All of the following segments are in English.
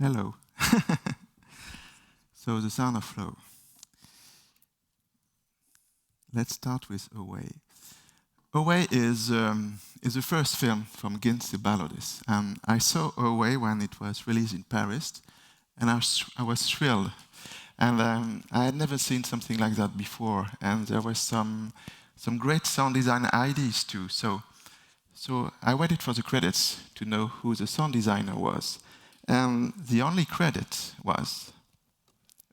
Hello. So the sound of flow. Let's start with Away. Away is the first film from Gints Zilbalodis. I saw Away when it was released in Paris, and I was thrilled. And I had never seen something like that before, and there was some great sound design ideas too. So I waited for the credits to know who the sound designer was. And the only credit was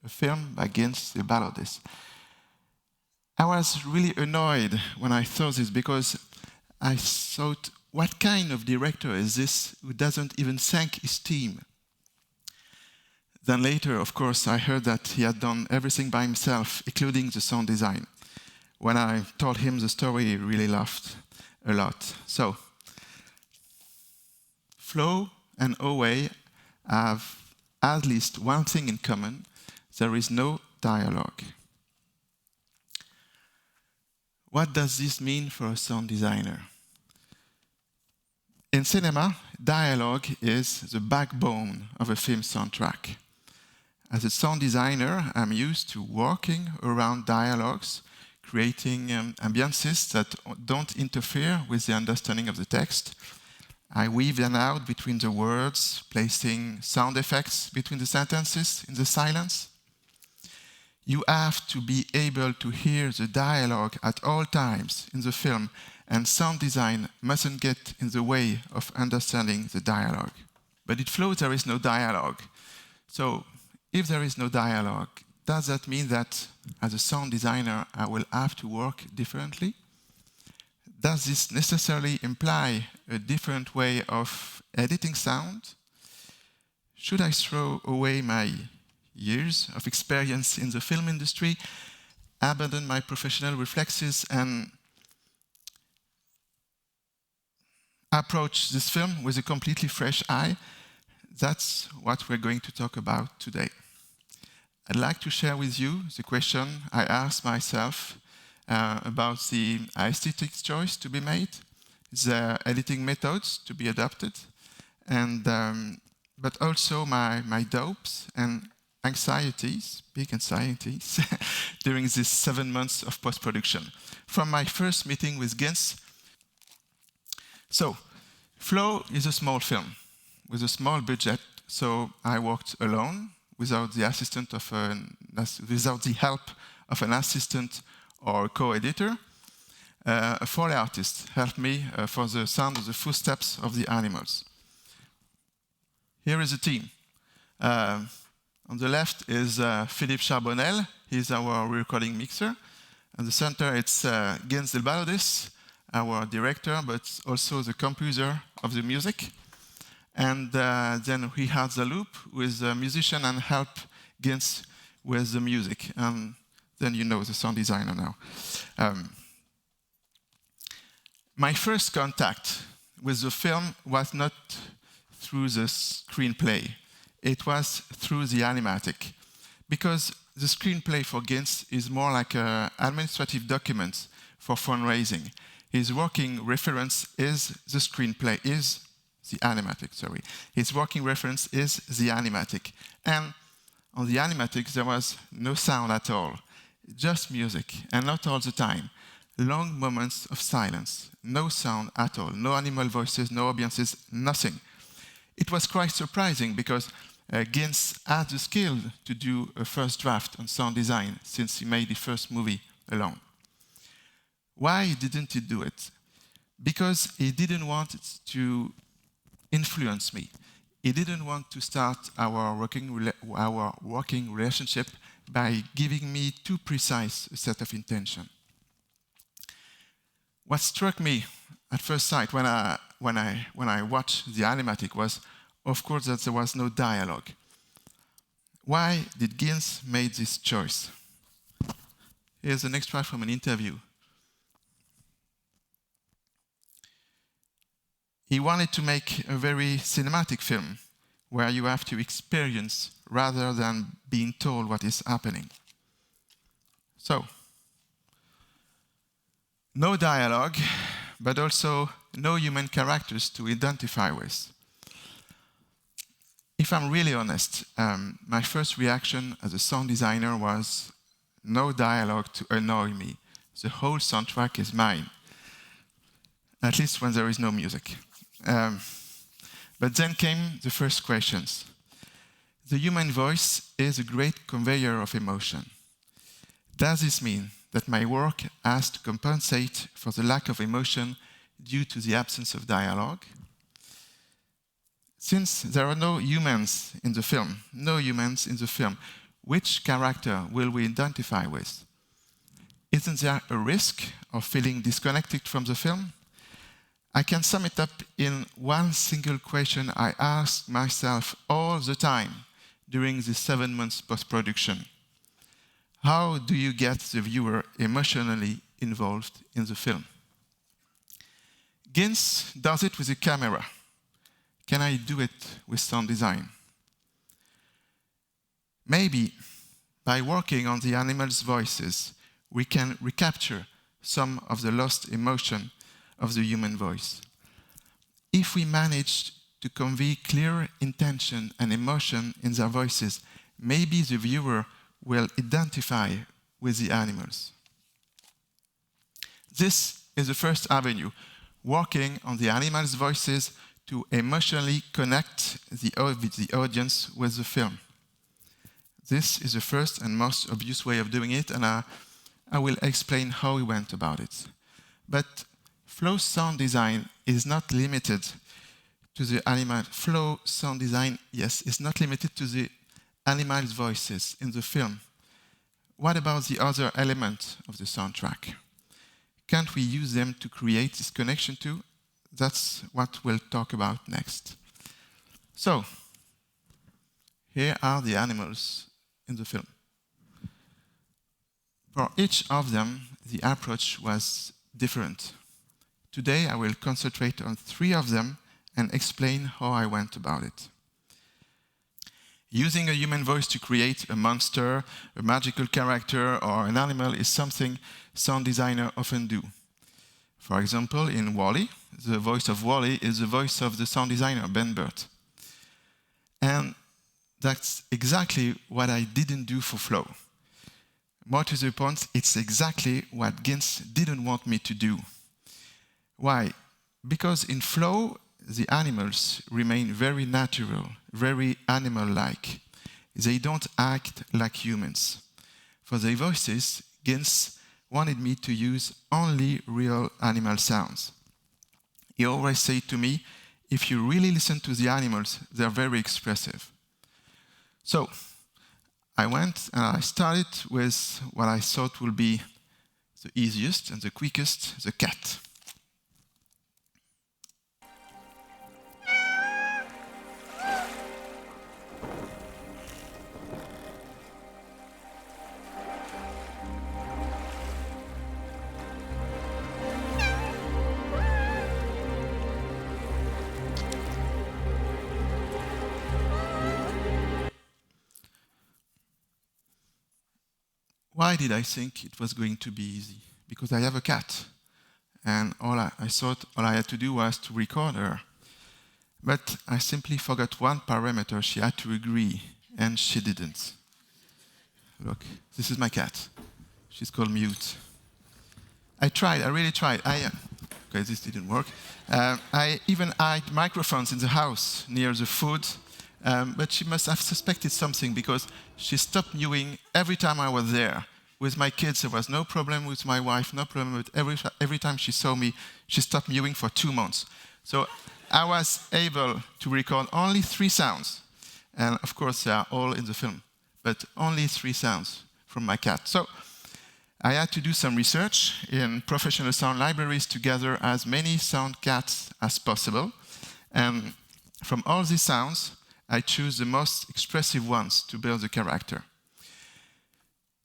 a film by Gints Zilbalodis. I was really annoyed when I saw this because I thought, what kind of director is this who doesn't even thank his team? Then later, of course, I heard that he had done everything by himself, including the sound design. When I told him the story, he really laughed a lot. So, Flow and Away have at least one thing in common: there is no dialogue. What does this mean for a sound designer? In cinema, dialogue is the backbone of a film soundtrack. As a sound designer, I'm used to working around dialogues, creating ambiances that don't interfere with the understanding of the text. I weave them out between the words, placing sound effects between the sentences in the silence. You have to be able to hear the dialogue at all times in the film, and sound design mustn't get in the way of understanding the dialogue. But in Flow, there is no dialogue. So, if there is no dialogue, does that mean that as a sound designer, I will have to work differently? Does this necessarily imply a different way of editing sound? Should I throw away my years of experience in the film industry, abandon my professional reflexes, and approach this film with a completely fresh eye? That's what we're going to talk about today. I'd like to share with you the question I asked myself about the aesthetic choice to be made, the editing methods to be adopted, and but also my doubts and anxieties, big anxieties, during these 7 months of post-production. From my first meeting with Gints. So, Flow is a small film with a small budget, so I worked alone without the without the help of an assistant or co-editor. A Foley artist helped me for the sound of the footsteps of the animals. Here is the team. On the left is Philippe Charbonnel. He's our recording mixer. At the center, it's Gints Zilbalodis, our director, but also the composer of the music. And then we have the loop with a musician and help Gints with the music. And then you know the sound designer now. My first contact with the film was not through the screenplay. It was through the animatic. Because the screenplay for Gints is more like an administrative document for fundraising. His working reference is the screenplay, is the animatic, sorry. His working reference is the animatic. And on the animatic, there was no sound at all. Just music, and not all the time. Long moments of silence, no sound at all, no animal voices, no ambiances, nothing. It was quite surprising because Gints had the skill to do a first draft on sound design since he made the first movie alone. Why didn't he do it? Because he didn't want it to influence me. He didn't want to start our working relationship by giving me too precise a set of intention. What struck me at first sight when I watched the animatic was, of course, that there was no dialogue. Why did Gints make this choice? Here's an extract from an interview. He wanted to make a very cinematic film where you have to experience rather than being told what is happening. So, no dialogue, but also no human characters to identify with. If I'm really honest, my first reaction as a sound designer was no dialogue to annoy me. The whole soundtrack is mine, at least when there is no music. But then came the first questions. The human voice is a great conveyor of emotion. Does this mean that my work has to compensate for the lack of emotion due to the absence of dialogue? Since there are no humans in the film, which character will we identify with? Isn't there a risk of feeling disconnected from the film? I can sum it up in one single question I ask myself all the time during the 7 months post-production. How do you get the viewer emotionally involved in the film? Gints does it with a camera. Can I do it with sound design? Maybe by working on the animals' voices, we can recapture some of the lost emotion of the human voice. If we manage to convey clear intention and emotion in their voices, maybe the viewer will identify with the animals. This is the first avenue, working on the animals' voices to emotionally connect the audience with the film. This is the first and most obvious way of doing it, and I will explain how we went about it. But flow sound design is not limited to the animal. Flow sound design, yes, is not limited to the animals' voices in the film. What about the other element of the soundtrack? Can't we use them to create this connection too? That's what we'll talk about next. So, here are the animals in the film. For each of them, the approach was different. Today, I will concentrate on 3 of them and explain how I went about it. Using a human voice to create a monster, a magical character, or an animal is something sound designers often do. For example, in WALL-E, the voice of WALL-E is the voice of the sound designer, Ben Burt. And that's exactly what I didn't do for Flow. More to the point, it's exactly what Gints didn't want me to do. Why? Because in Flow, the animals remain very natural, very animal-like. They don't act like humans. For their voices, Gints wanted me to use only real animal sounds. He always said to me, if you really listen to the animals, they're very expressive. So, I went and I started with what I thought would be the easiest and the quickest, the cat. Why did I think it was going to be easy? Because I have a cat, and I thought all I had to do was to record her. But I simply forgot one parameter. She had to agree, and she didn't. Look, this is my cat. She's called Mute. I really tried. Okay, this didn't work. I even had microphones in the house near the food, but she must have suspected something because she stopped mewing every time I was there. With my kids, there was no problem. With my wife, no problem. But every time she saw me, she stopped mewing for 2 months. So I was able to record only 3 sounds. And of course, they are all in the film, but only 3 sounds from my cat. So I had to do some research in professional sound libraries to gather as many sound cats as possible. And from all these sounds, I choose the most expressive ones to build the character.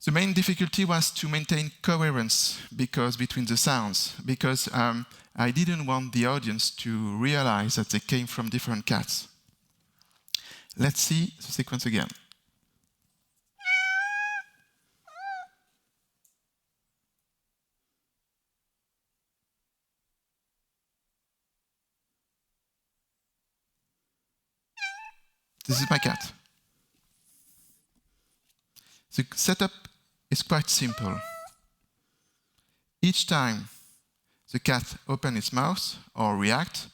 The main difficulty was to maintain coherence between the sounds, because I didn't want the audience to realize that they came from different cats. Let's see the sequence again. This is my cat. The setup is quite simple. Each time the cat opens its mouth or reacts,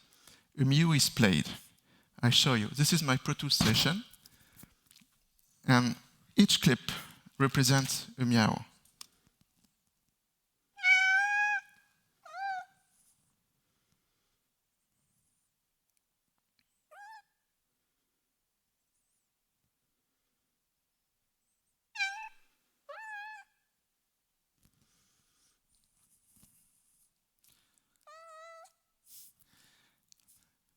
a mew is played. I show you. This is my Pro Tools session. And each clip represents a meow.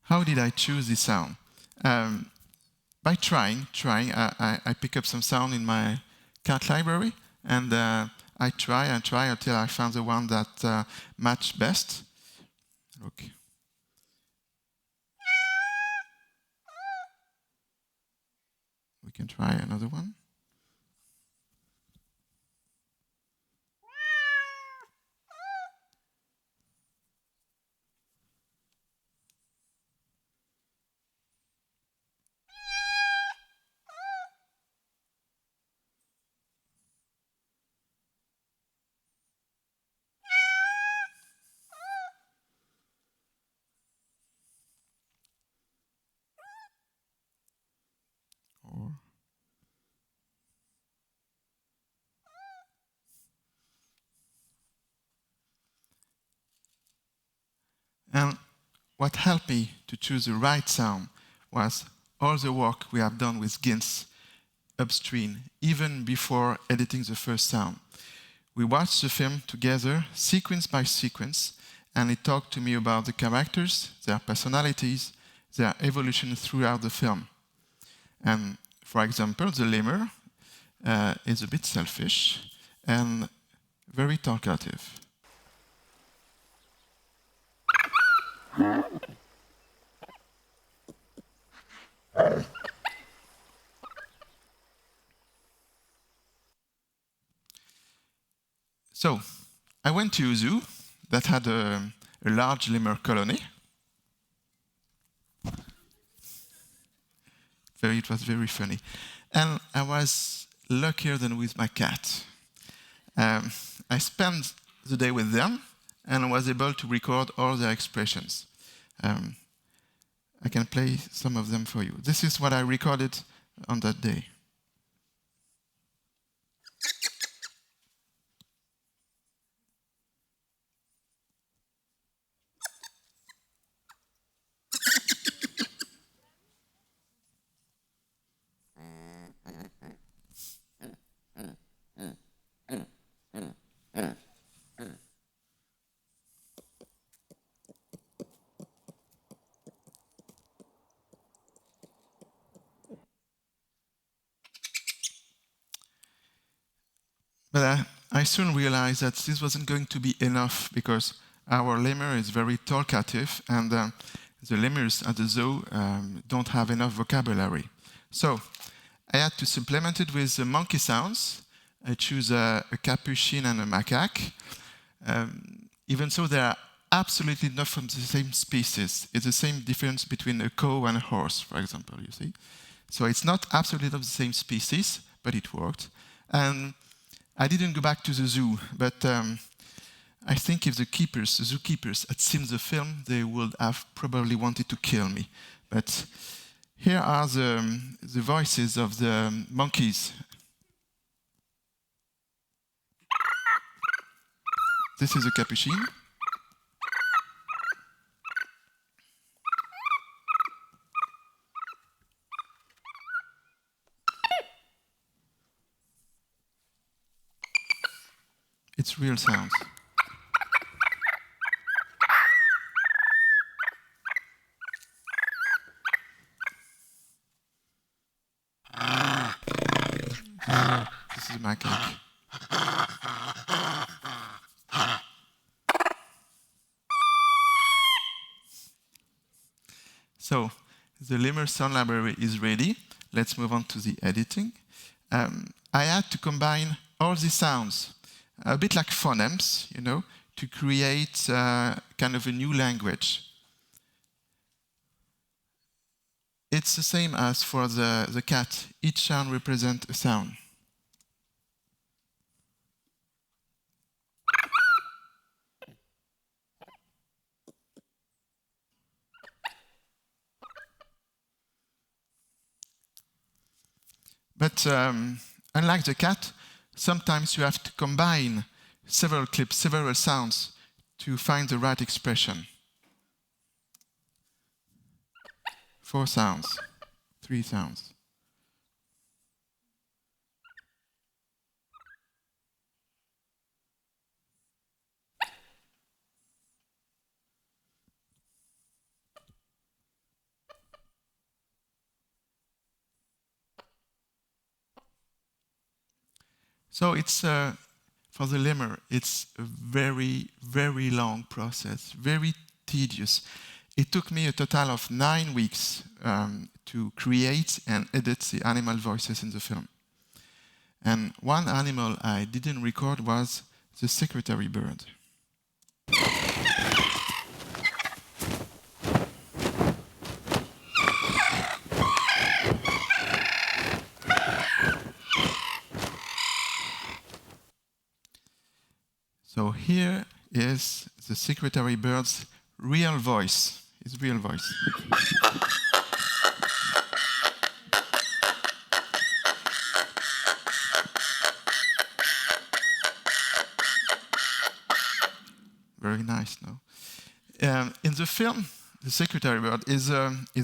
How did I choose this sound? By trying. I pick up some sound in my cat library, and I try until I found the one that matched best. Look. We can try another one. And what helped me to choose the right sound was all the work we have done with Gints upstream, even before editing the first sound. We watched the film together, sequence by sequence, and it talked to me about the characters, their personalities, their evolution throughout the film. And for example, the lemur is a bit selfish and very talkative. So, I went to a zoo that had a large lemur colony. It was very funny. And I was luckier than with my cat. I spent the day with them and was able to record all their expressions. I can play some of them for you. This is what I recorded on that day. But I soon realized that this wasn't going to be enough because our lemur is very talkative and the lemurs at the zoo don't have enough vocabulary. So I had to supplement it with monkey sounds. I choose a capuchin and a macaque. Even so, they are absolutely not from the same species. It's the same difference between a cow and a horse, for example, you see. So it's not absolutely of the same species, but it worked. And I didn't go back to the zoo, but I think if the zookeepers had seen the film, they would have probably wanted to kill me. But here are the voices of the monkeys. This is a capuchin. It's real sounds. This is a macaque. So, the Lemur sound library is ready. Let's move on to the editing. I had to combine all the sounds, a bit like phonemes, you know, to create kind of a new language. It's the same as for the cat. Each sound represents a sound. But unlike the cat, sometimes you have to combine several clips, several sounds to find the right expression. 4 sounds, 3 sounds. So it's, for the Lemur, it's a very, very long process, very tedious. It took me a total of 9 weeks to create and edit the animal voices in the film. And one animal I didn't record was the Secretarybird. So here is the Secretarybird's real voice, his real voice. Very nice, no? In the film, the Secretarybird is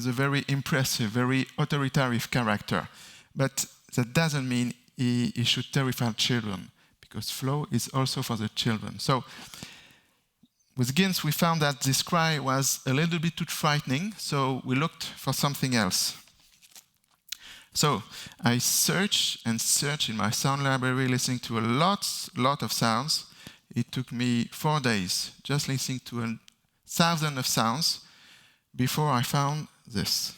a very impressive, very authoritarian character. But that doesn't mean he should terrify children, because Flow is also for the children. So with Gints, we found that this cry was a little bit too frightening, so we looked for something else. So I searched and searched in my sound library, listening to a lot of sounds. It took me 4 days just listening to 1,000 of sounds before I found this.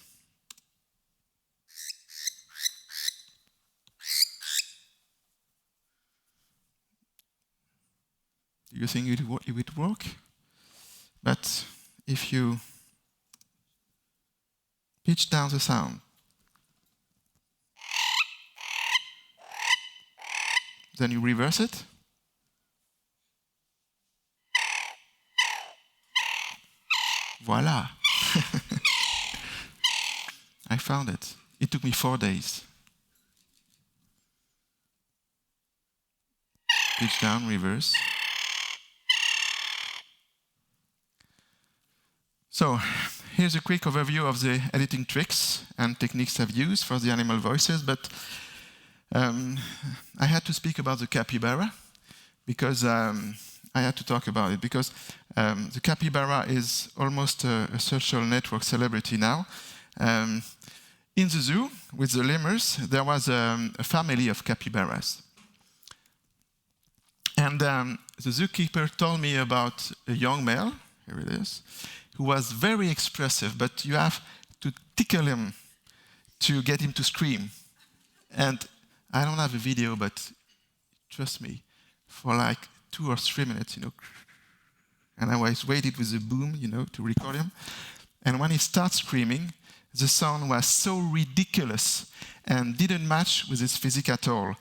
Do you think it would work? But if you pitch down the sound, then you reverse it, voila! I found it. It took me 4 days. Pitch down, reverse. So here's a quick overview of the editing tricks and techniques I've used for the animal voices, but I had to speak about the capybara because I had to talk about it because the capybara is almost a social network celebrity now. In the zoo with the lemurs, there was a family of capybaras. And the zookeeper told me about a young male, here it is, who was very expressive, but you have to tickle him to get him to scream. And I don't have a video, but trust me, for like 2 or 3 minutes, you know, and I was waited with a boom, you know, to record him. And when he starts screaming, the sound was so ridiculous and didn't match with his physique at all.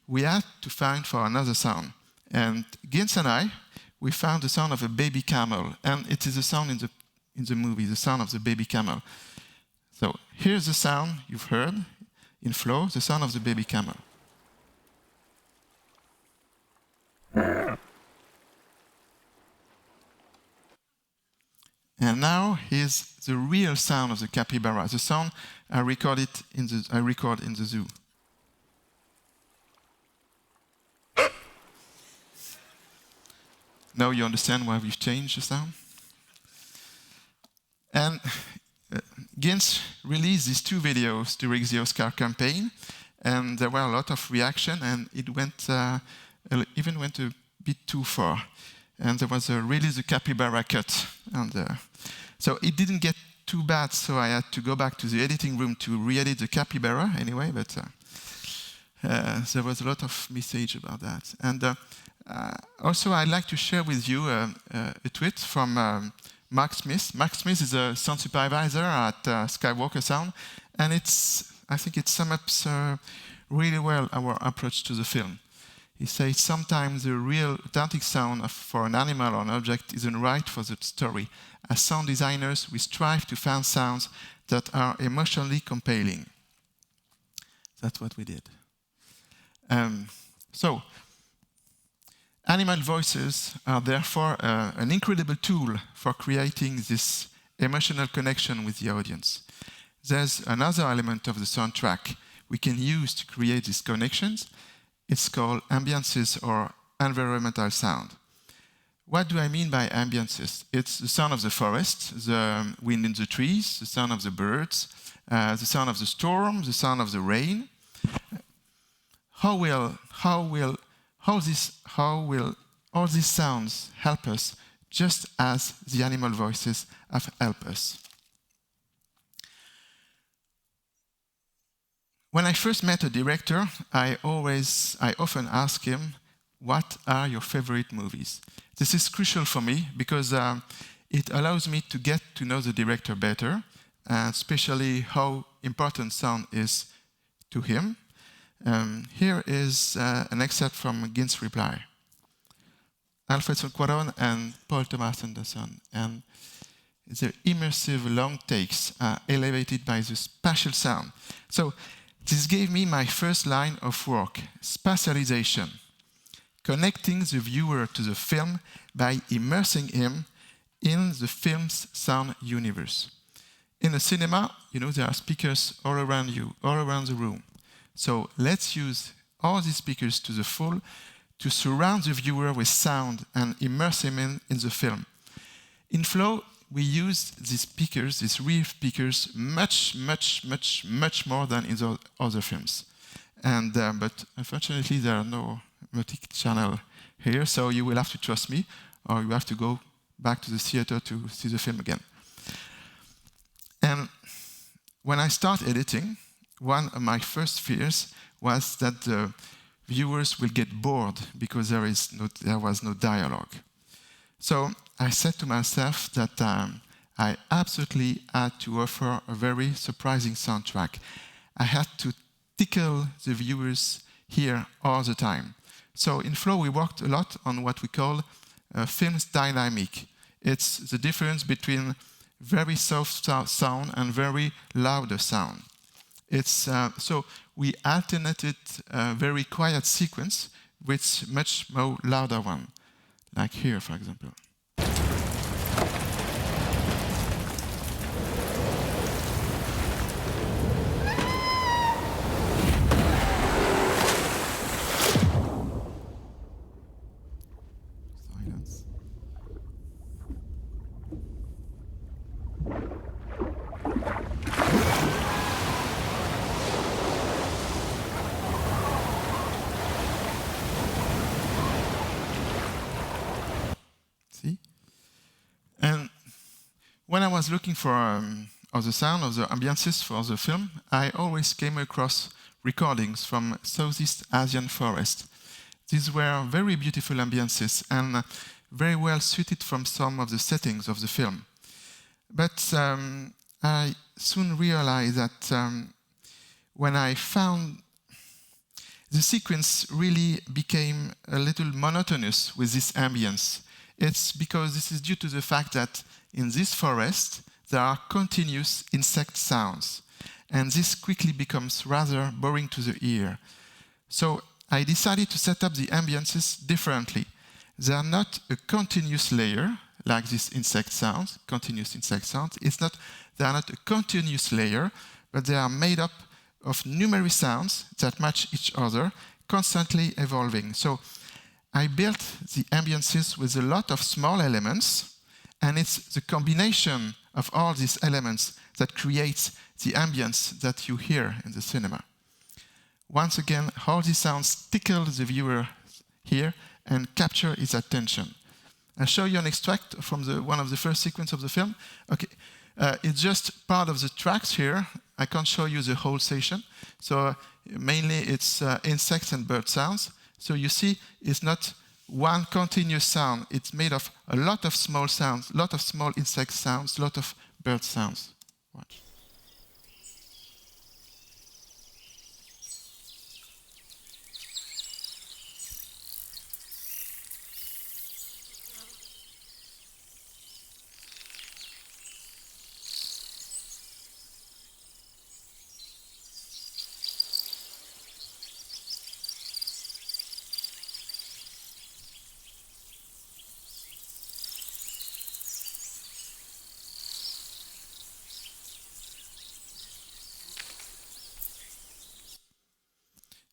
We had to find for another sound. And Gints and I, we found the sound of a baby camel, and it is a sound in the movie, the sound of the baby camel. So here's the sound you've heard in Flow, the sound of the baby camel. And now here's the real sound of the capybara, the sound I record in the zoo. Now you understand why we've changed the sound? And Gints released these 2 videos during the Oscar campaign, and there were a lot of reaction, and it even went a bit too far. And there was really the capybara cut. And so it didn't get too bad, so I had to go back to the editing room to re-edit the capybara anyway, but there was a lot of message about that. And also I'd like to share with you a tweet from Mark Smith. Mark Smith is a sound supervisor at Skywalker Sound, and I think it sums up really well our approach to the film. He says, sometimes the real authentic sound for an animal or an object isn't right for the story. As sound designers, we strive to find sounds that are emotionally compelling. That's what we did. So, animal voices are therefore an incredible tool for creating this emotional connection with the audience. There's another element of the soundtrack we can use to create these connections. It's called ambiences or environmental sound. What do I mean by ambiences? It's the sound of the forest, the wind in the trees, the sound of the birds, the sound of the storm, the sound of the rain. How will all these sounds help us, just as the animal voices have helped us? When I first met a director, I often ask him, what are your favorite movies? This is crucial for me because it allows me to get to know the director better, especially how important sound is to him. Here is an excerpt from Gints' reply. Alfred Cuarón and Paul Thomas Anderson, and the immersive long takes are elevated by the spatial sound. So this gave me my first line of work, spatialization, connecting the viewer to the film by immersing him in the film's sound universe. In a cinema, there are speakers all around you, all around the room. So let's use all these speakers to the full to surround the viewer with sound and immerse him in the film. In Flow, we use these speakers, these real speakers, much more than in the other films. And but unfortunately, there are no multi-channel here, so you will have to trust me, or you have to go back to the theater to see the film again. And when I start editing, one of my first fears was that the viewers will get bored because there was no dialogue. So I said to myself that I absolutely had to offer a very surprising soundtrack. I had to tickle the viewers here all the time. So in Flow, we worked a lot on what we call film's dynamic. It's the difference between very soft sound and very louder sound. It's so we alternated a very quiet sequence with much more louder one, like here, for example. Silence. See? And when I was looking for the sound of the ambiences for the film, I always came across recordings from Southeast Asian forest. These were very beautiful ambiences and very well suited from some of the settings of the film. But I soon realized that when I found the sequence really became a little monotonous with this ambience. It's because this is due to the fact that in this forest there are continuous insect sounds, and this quickly becomes rather boring to the ear. So I decided to set up the ambiences differently. They are not a continuous layer, like this insect sound, continuous insect sound. They are not a continuous layer, but they are made up of numerous sounds that match each other, constantly evolving. So I built the ambiences with a lot of small elements, and it's the combination of all these elements that creates the ambience that you hear in the cinema. Once again, all these sounds tickle the viewer here and capture his attention. I'll show you an extract from one of the first sequences of the film. Okay, it's just part of the tracks here. I can't show you the whole session. So mainly it's insects and bird sounds. So you see, it's not one continuous sound. It's made of a lot of small sounds, a lot of small insect sounds, a lot of bird sounds. Watch.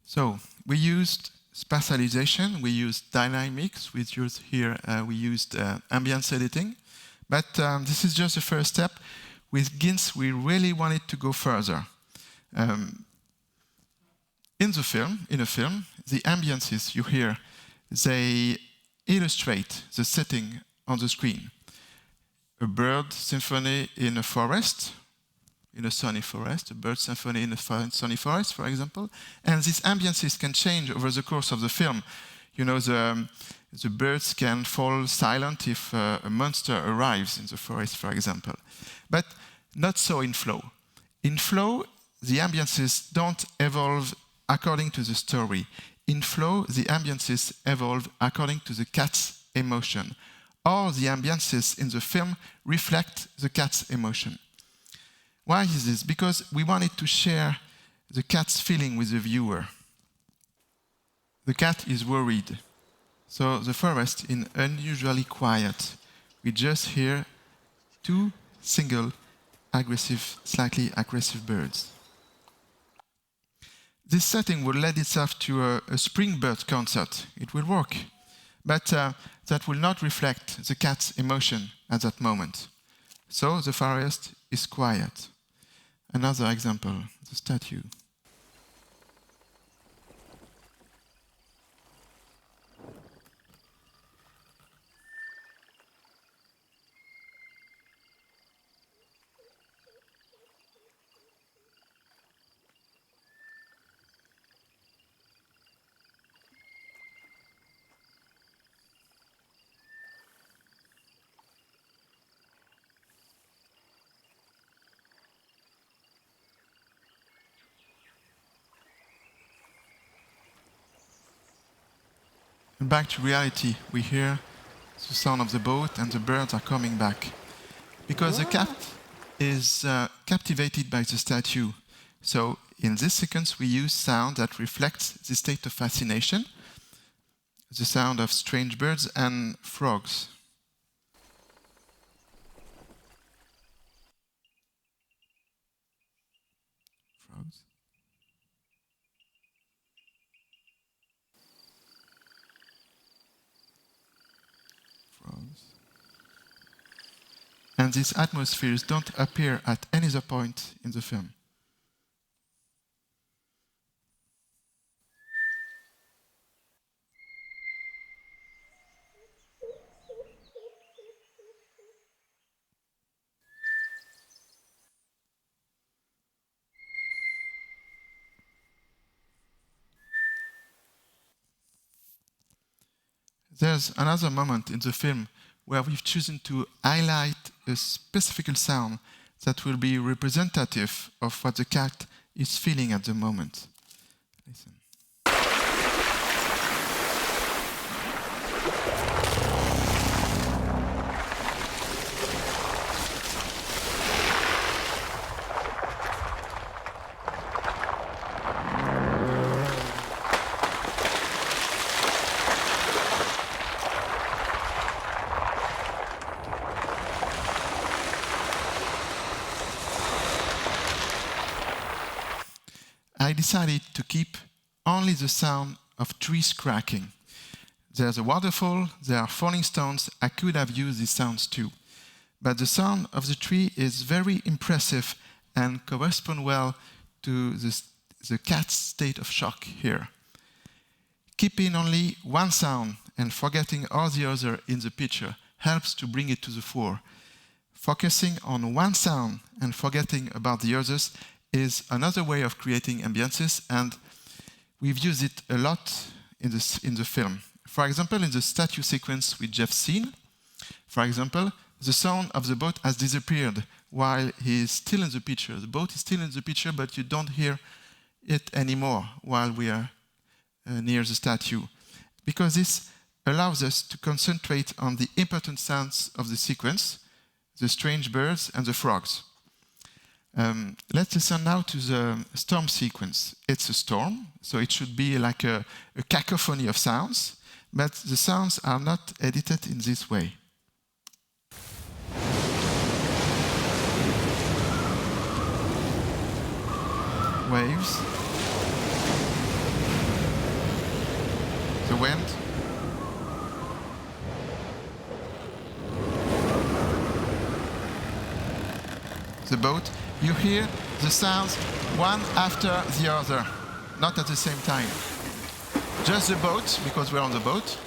So we used spatialization, we used dynamics, we used here we used ambience editing, but this is just the first step. With Gints, we really wanted to go further. In a film, the ambiences you hear, they illustrate the setting on the screen. A bird symphony in a forest, in a sunny forest, a bird symphony in a sunny forest, for example. And these ambiences can change over the course of the film. You know, the birds can fall silent if a monster arrives in the forest, for example. But not so in Flow. In Flow, the ambiences don't evolve according to the story. In Flow, the ambiences evolve according to the cat's emotion. All the ambiences in the film reflect the cat's emotion. Why is this? Because we wanted to share the cat's feeling with the viewer. The cat is worried. So the forest is unusually quiet. We just hear two single aggressive, slightly aggressive birds. This setting will lend itself to a spring bird concert. It will work. But that will not reflect the cat's emotion at that moment. So the forest is quiet. Another example, the statue. Back to reality, we hear the sound of the boat and the birds are coming back. Because the cat is captivated by the statue. So in this sequence, we use sound that reflects the state of fascination, the sound of strange birds and frogs. Frogs. And these atmospheres don't appear at any other point in the film. There's another moment in the film where we've chosen to highlight a specific sound that will be representative of what the cat is feeling at the moment. Listen. decided to keep only the sound of trees cracking. There's a waterfall, there are falling stones. I could have used these sounds too. But the sound of the tree is very impressive and corresponds well to the cat's state of shock here. Keeping only one sound and forgetting all the other in the picture helps to bring it to the fore. Focusing on one sound and forgetting about the others is another way of creating ambiances, and we've used it a lot in the film. For example, in the statue sequence we just seen, for example, the sound of the boat has disappeared while he is still in the picture. The boat is still in the picture, but you don't hear it anymore while we are near the statue, because this allows us to concentrate on the important sounds of the sequence, the strange birds and the frogs. Let's listen now to the storm sequence. It's a storm, so it should be like a cacophony of sounds, but the sounds are not edited in this way. Waves, the wind, the boat. You hear the sounds one after the other, not at the same time. Just the boat, because we're on the boat.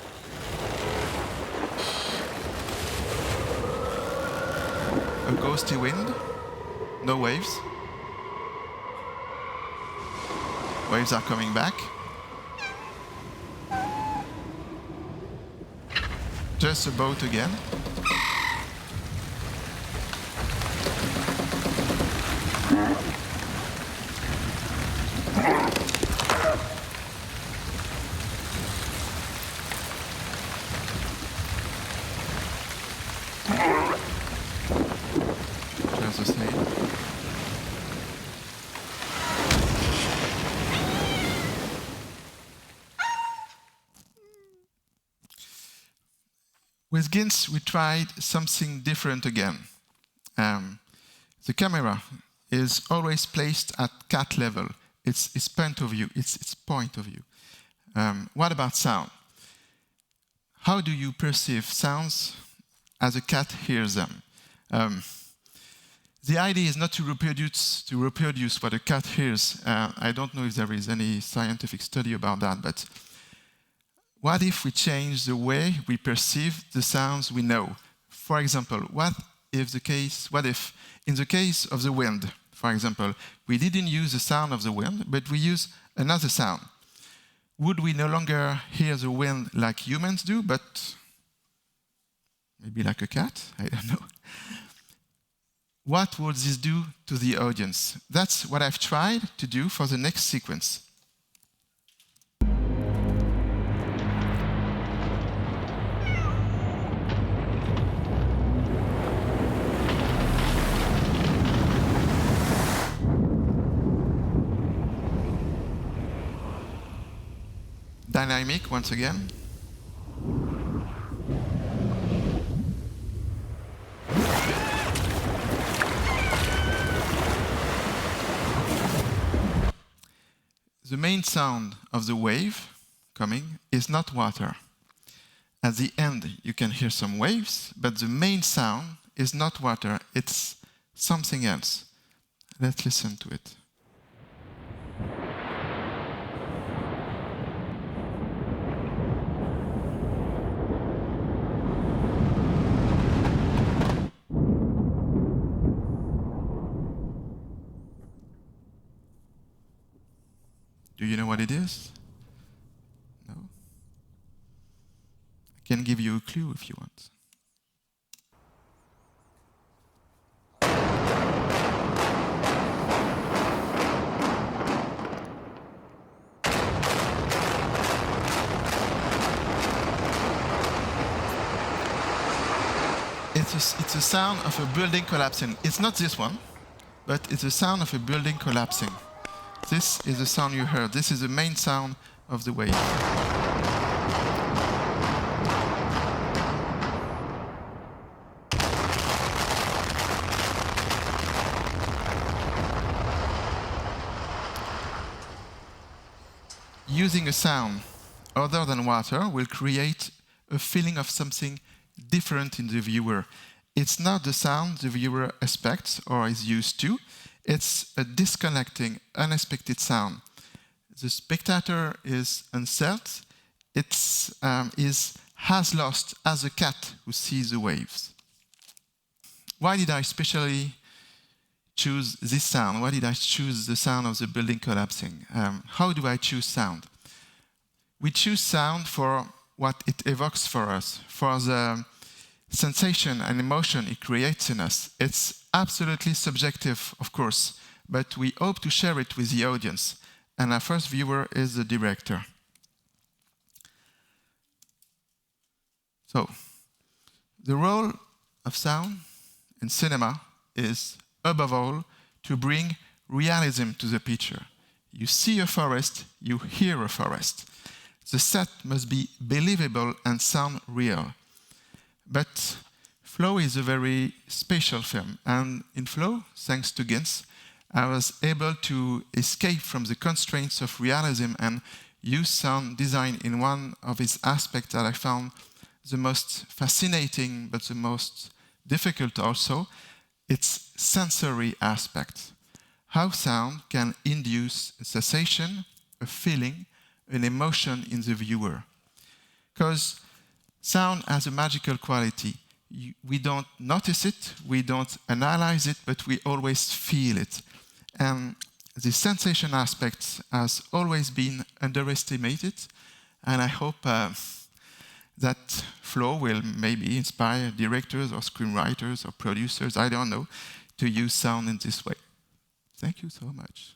A ghosty wind, no waves. Waves are coming back. Just a boat again. Just the same. With Gints, we tried something different again. The camera is always placed at cat level. It's its point of view. It's point of view. What about sound? How do you perceive sounds as a cat hears them? The idea is not to reproduce what a cat hears. I don't know if there is any scientific study about that, but what if we change the way we perceive the sounds we know? For example, what if in the case of the wind, for example, we didn't use the sound of the wind, but we use another sound? Would we no longer hear the wind like humans do, but maybe like a cat? I don't know. What would this do to the audience? That's what I've tried to do for the next sequence. Dynamic once again. The main sound of the wave coming is not water. At the end, you can hear some waves, but the main sound is not water, it's something else. Let's listen to it. Do you know what it is? No? I can give you a clue if you want. It's a sound of a building collapsing. It's not this one, but it's the sound of a building collapsing. This is the sound you heard. This is the main sound of the wave. using a sound other than water will create a feeling of something different in the viewer. It's not the sound the viewer expects or is used to. It's a disconnecting, unexpected sound. The spectator is unsettled. Has lost as a cat who sees the waves. Why did I especially choose this sound? Why did I choose the sound of the building collapsing? How do I choose sound? We choose sound for what it evokes for us, for the sensation and emotion it creates in us. It's absolutely subjective, of course, but we hope to share it with the audience, and our first viewer is the director. So, the role of sound in cinema is, above all, to bring realism to the picture. You see a forest, you hear a forest. The set must be believable and sound real. But Flow is a very spatial film, and in Flow, thanks to Gints, I was able to escape from the constraints of realism and use sound design in one of its aspects that I found the most fascinating, but the most difficult also, its sensory aspect. How sound can induce a sensation, a feeling, an emotion in the viewer. Because sound has a magical quality. We don't notice it, we don't analyze it, but we always feel it. And the sensation aspect has always been underestimated, and I hope that Flow will maybe inspire directors or screenwriters or producers, I don't know, to use sound in this way. Thank you so much.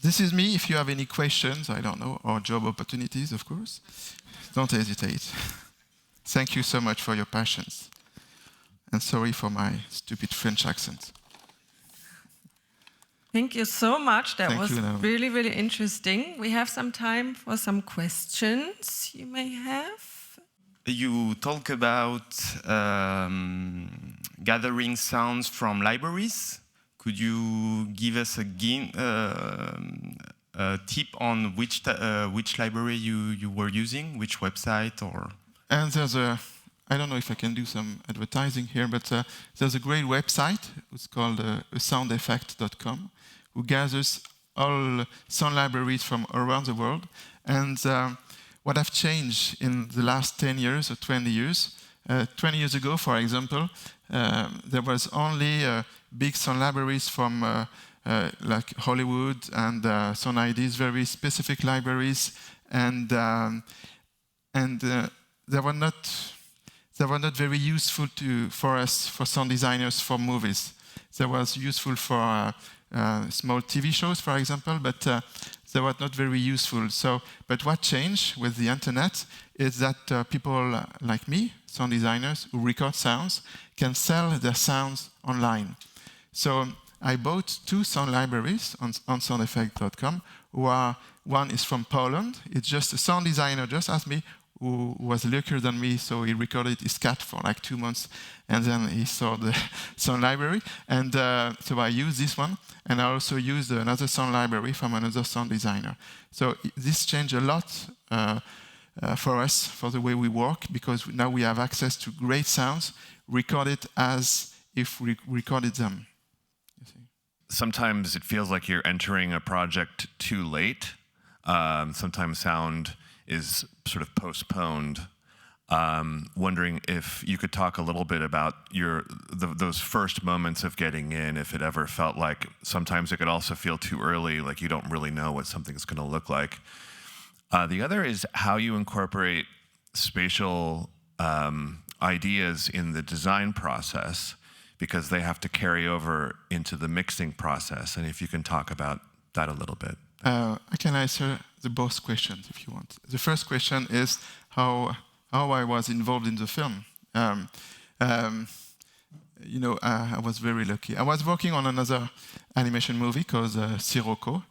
This is me. If you have any questions, I don't know, or job opportunities, of course, don't hesitate. Thank you so much for your patience. And sorry for my stupid French accent. Thank you so much. That was really, really interesting. We have some time for some questions you may have. You talk about gathering sounds from libraries. Could you give us a tip on which library you were using, which website or? And there's I don't know if I can do some advertising here, but there's a great website. It's called soundeffect.com, who gathers all sound libraries from around the world. And what have changed in the last 10 years or 20 years? 20 years ago, for example, there was only big sound libraries from like Hollywood and Sound IDs, very specific libraries, and they were not very useful for us, for sound designers, for movies. They was useful for small TV shows, for example, but they were not very useful. But what changed with the internet is that people like me, sound designers who record sounds, can sell their sounds online. So I bought 2 sound libraries on soundeffect.com. One is from Poland. It's just a sound designer just asked me, who was luckier than me, so he recorded his cat for like 2 months, and then he saw the sound library. And so I used this one, and I also used another sound library from another sound designer. So this changed a lot for us, for the way we work, because now we have access to great sounds, recorded as if we recorded them. You see? Sometimes it feels like you're entering a project too late. Sometimes sound is sort of postponed. Wondering if you could talk a little bit about those first moments of getting in, if it ever felt like sometimes it could also feel too early, like you don't really know what something's going to look like. The other is how you incorporate spatial ideas in the design process, because they have to carry over into the mixing process, and if you can talk about that a little bit. I can answer both questions if you want. The first question is how I was involved in the film. I was very lucky. I was working on another animation movie called Sirocco.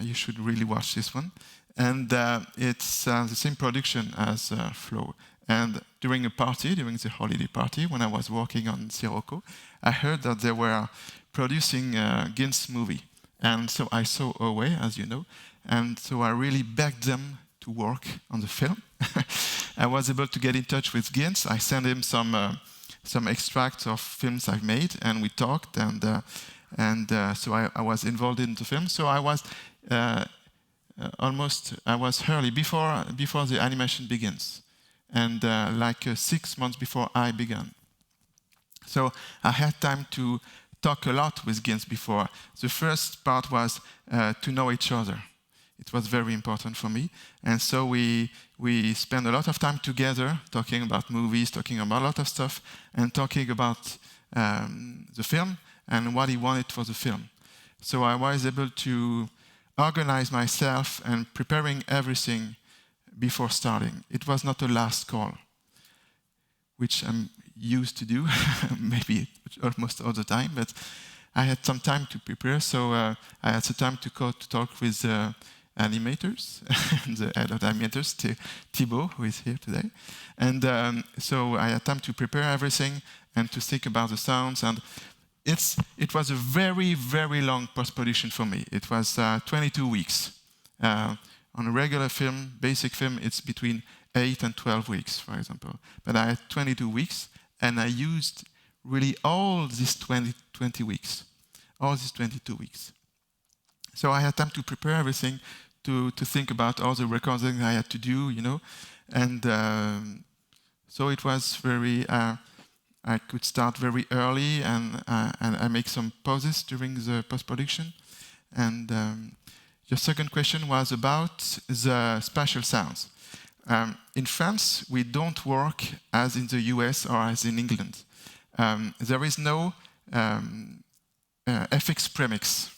You should really watch this one. And it's the same production as Flow. And during a party, during the holiday party, when I was working on Sirocco, I heard that they were producing a Gints movie. And so I saw Away, as you know, and so I really begged them to work on the film. I was able to get in touch with Gints. I sent him some extracts of films I've made, and we talked, and so I was involved in the film. So I was I was early, before the animation begins, and like 6 months before I began. So I had time to talk a lot with Gints before. The first part was to know each other. It was very important for me. And so we spent a lot of time together talking about movies, talking about a lot of stuff, and talking about the film and what he wanted for the film. So I was able to organize myself and preparing everything before starting. It was not a last call, which I'm used to do, maybe almost all the time, but I had some time to prepare, so I had some time to talk with animators, the head of the animators, Thibaut, who is here today. And so I had time to prepare everything and to think about the sounds. And it was a very, very long post-production for me. It was 22 weeks. On a regular film, basic film, it's between 8 and 12 weeks, for example. But I had 22 weeks, and I used really all these 20 weeks, all these 22 weeks. So I had time to prepare everything, to think about all the recording I had to do, you know. And so it was very, I could start very early, and I make some pauses during the post-production. And your second question was about the spatial sounds. In France, we don't work as in the US or as in England. There is no FX premix.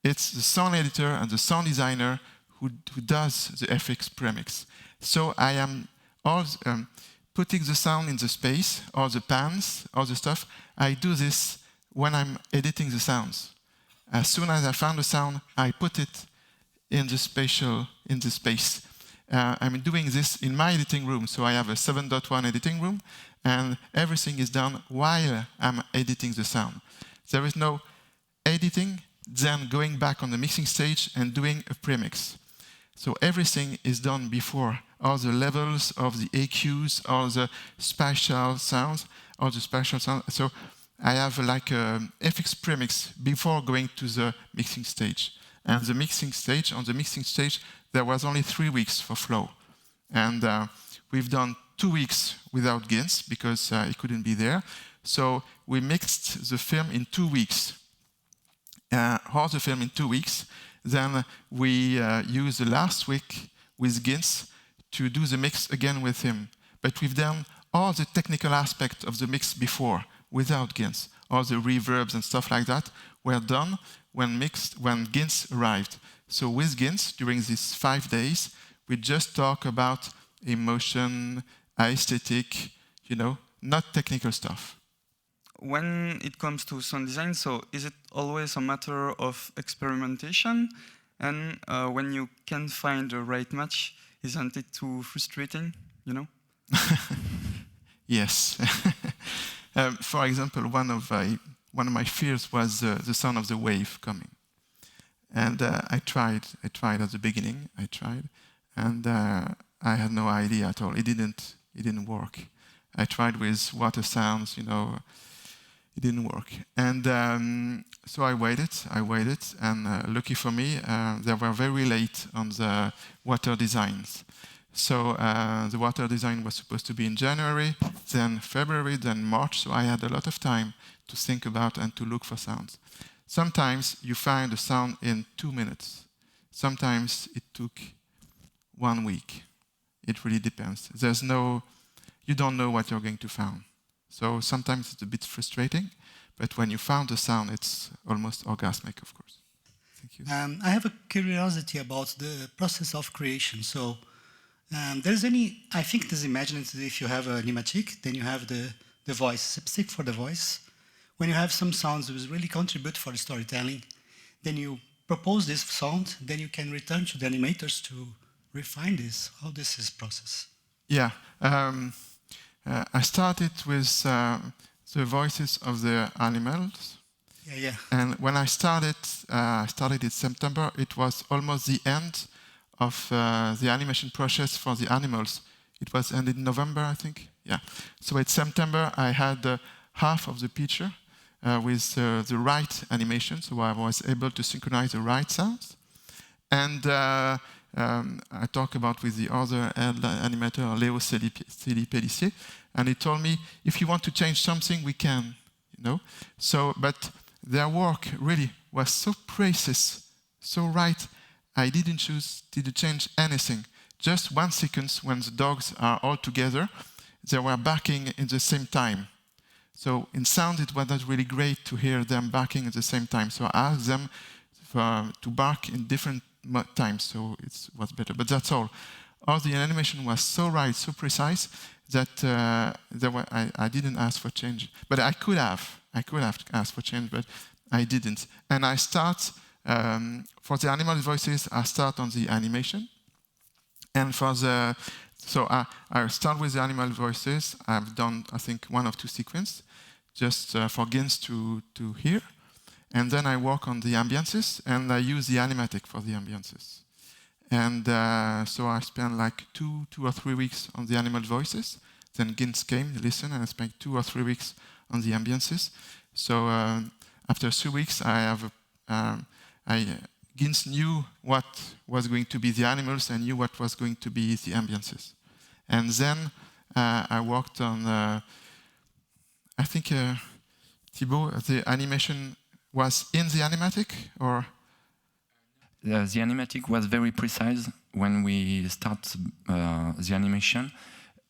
It's the sound editor and the sound designer who does the FX premix. So I am putting the sound in the space, or the pans, or the stuff. I do this when I'm editing the sounds. As soon as I found the sound, I put it in the space. I'm doing this in my editing room. So I have a 7.1 editing room, and everything is done while I'm editing the sound. There is no editing, then going back on the mixing stage and doing a premix. So everything is done before. All the levels of the EQs, all the spatial sounds, all the spatial sounds. So I have like a FX premix before going to the mixing stage. And on the mixing stage, there was only 3 weeks for flow. And we've done 2 weeks without Gints because he couldn't be there. So we mixed the film in 2 weeks. All the film in 2 weeks. Then we used the last week with Gints to do the mix again with him. But we've done all the technical aspects of the mix before, without Gints. All the reverbs and stuff like that were done when Gints arrived. So with Gints, during these 5 days, we just talk about emotion, aesthetic, you know, not technical stuff. When it comes to sound design, so is it always a matter of experimentation? And when you can't find the right match, isn't it too frustrating, you know? Yes. For example, one of my fears was the sound of the wave coming. And I tried at the beginning, and I had no idea at all. It didn't work. I tried with water sounds, you know, it didn't work. And so I waited, and lucky for me, they were very late on the water designs. So the water design was supposed to be in January, then February, then March, so I had a lot of time to think about and to look for sounds. Sometimes you find a sound in 2 minutes. Sometimes it took 1 week. It really depends. You don't know what you're going to find. So sometimes it's a bit frustrating, but when you found the sound, it's almost orgasmic, of course. Thank you. I have a curiosity about the process of creation. So I think there's imaginative if you have a animatic, then you have the voice, specific for the voice. When you have some sounds that really contribute for the storytelling, then you propose this sound, then you can return to the animators to refine this, how this is processed. Yeah, I started with the voices of the animals. Yeah. And when I started in September, it was almost the end of the animation process for the animals. It was ended in November, I think. Yeah. So in September, I had half of the picture with the right animation, so I was able to synchronize the right sounds. And I talked about with the other animator, Philippe, and he told me, if you want to change something, we can, you know. So, but their work really was so precise, so right. I didn't change anything. Just one sequence when the dogs are all together, they were barking in the same time. So in sound, it was not really great to hear them barking at the same time. So I asked them to bark in different times, so it was better. But that's all. All the animation was so right, so precise that I didn't ask for change. But I could have asked for change, but I didn't. And I start for the animal voices. I start on the animation, and so I start with the animal voices. I've done, I think, 1 or 2 sequences, just for Gints to hear. And then I work on the ambiences, and I use the animatic for the ambiences. And so I spent like 2 or 3 weeks on the animal voices. Then Gints came, listened, and I spent 2 or 3 weeks on the ambiences. So after 3 weeks, Gints knew what was going to be the animals and knew what was going to be the ambiences. And then I worked on, I think, Thibaut, the animation was in the animatic, or? The animatic was very precise when we start the animation.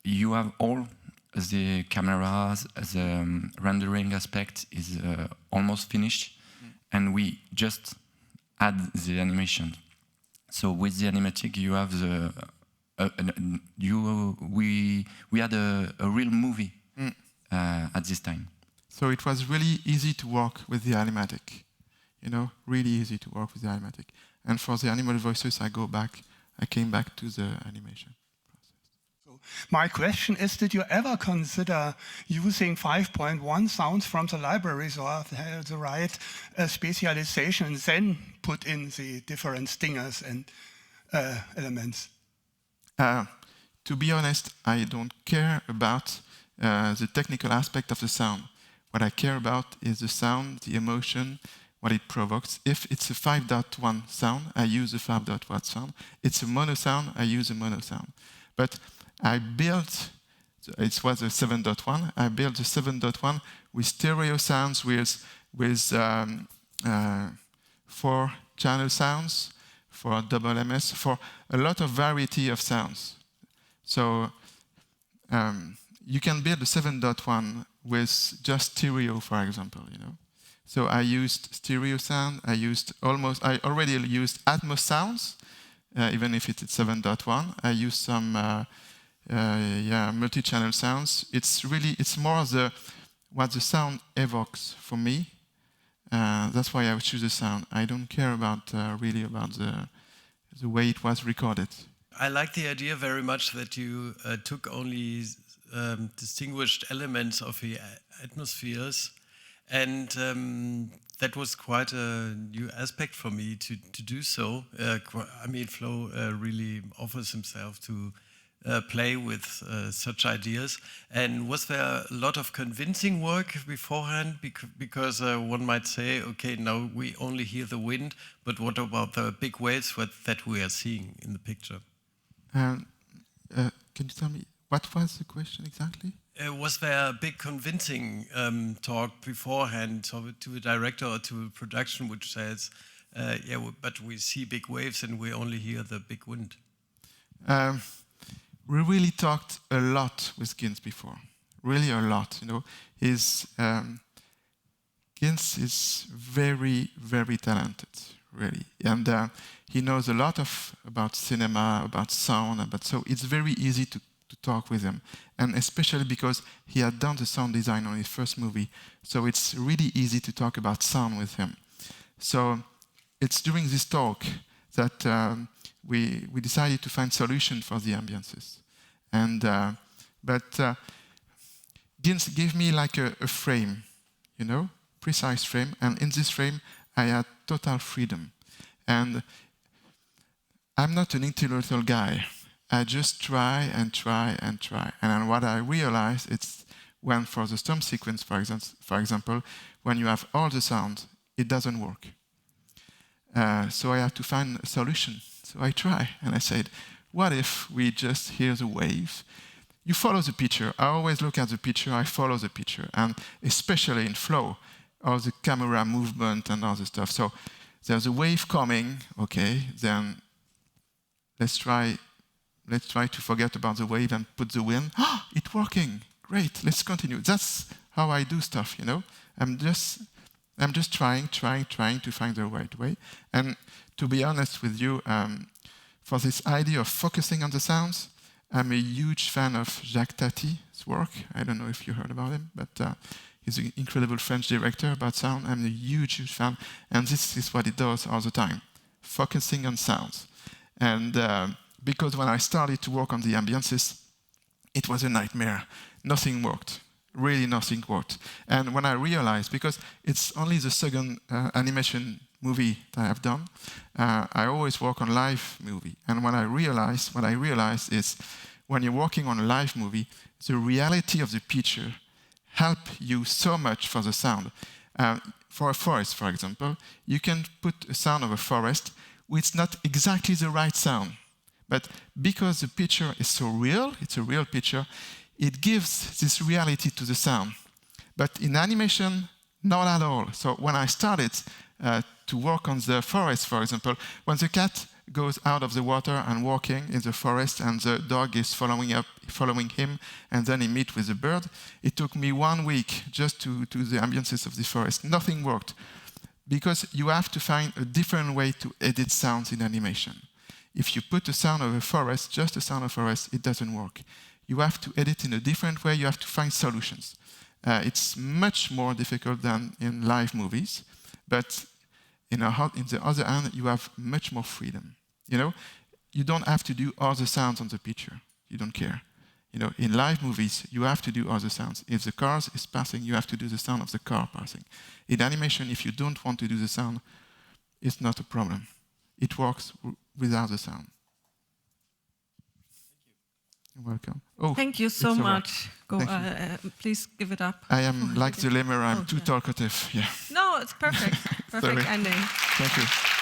You have all the cameras, the rendering aspect is almost finished, and we just add the animation. So with the animatic, you have we had a real movie at this time. So it was really easy to work with the animatic, you know, really easy to work with the animatic. And for the animal voices, I came back to the animation process. So my question is, did you ever consider using 5.1 sounds from the libraries or the right specialization, then put in the different stingers and elements? To be honest, I don't care about the technical aspect of the sound. What I care about is the sound, the emotion, what it provokes. If it's a 5.1 sound, I use a 5.1 sound. It's a mono sound, I use a mono sound. But I built, it was a 7.1, I built the 7.1 with stereo sounds, with 4 channel sounds, for double MS, for a lot of variety of sounds. So you can build a 7.1 with just stereo, for example, you know. So I used stereo sound. I already used Atmos sounds, even if it's 7.1. I used some multi-channel sounds. It's more what the sound evokes for me. That's why I would choose the sound. I don't care about really about the way it was recorded. I like the idea very much that you took only distinguished elements of the atmospheres, and that was quite a new aspect for me to do so. I mean, Flo really offers himself to play with such ideas. And was there a lot of convincing work beforehand? Because one might say, okay, now we only hear the wind, but what about the big waves that we are seeing in the picture? Can you tell me, what was the question exactly? Was there a big convincing talk beforehand to a director or to a production which says, but we see big waves and we only hear the big wind? We really talked a lot with Gints before, really a lot. You know, Gints is very, very talented, really, and he knows a lot about cinema, about sound, so it's very easy to talk with him, and especially because he had done the sound design on his first movie, so it's really easy to talk about sound with him. So it's during this talk that we decided to find solution for the ambiences, and But Gints gave me like a frame, you know, precise frame, and in this frame I had total freedom. And I'm not an intellectual guy. I just try and try and try. And then what I realized, it's when for the storm sequence, for example, when you have all the sound, it doesn't work. So I had to find a solution. So I try, and I said, what if we just hear the waves? You follow the picture. I always look at the picture, I follow the picture, and especially in flow, all the camera movement and all the stuff. So there's a wave coming, okay, then let's try to forget about the wave and put the wind. Ah, it's working, great, let's continue. That's how I do stuff, you know. I'm just trying to find the right way. And to be honest with you, for this idea of focusing on the sounds, I'm a huge fan of Jacques Tati's work. I don't know if you heard about him, but he's an incredible French director about sound. I'm a huge fan, and this is what he does all the time, focusing on sounds. And because when I started to work on the ambiences, it was a nightmare. Nothing worked. Really nothing worked. And when I realized, because it's only the second animation movie that I have done, I always work on live movie. And what I realized is when you're working on a live movie, the reality of the picture help you so much for the sound. For a forest, for example, you can put a sound of a forest which is not exactly the right sound. But because the picture is so real, it's a real picture, it gives this reality to the sound. But in animation, not at all. So when I started to work on the forest, for example, when the cat goes out of the water and walking in the forest and the dog is following him, and then he meets with the bird, it took me 1 week just to the ambiences of the forest. Nothing worked. Because you have to find a different way to edit sounds in animation. If you put the sound of a forest, just the sound of a forest, it doesn't work. You have to edit in a different way, you have to find solutions. It's much more difficult than in live movies, but on the other hand, you have much more freedom. You know, you don't have to do all the sounds on the picture. You don't care. You know, in live movies, you have to do all the sounds. If the car is passing, you have to do the sound of the car passing. In animation, if you don't want to do the sound, it's not a problem. It works without the sound. You're welcome. Oh, thank you so much. Please give it up. I am like the Lemur, I'm too talkative. Yeah. No, it's perfect. Perfect ending. Thank you.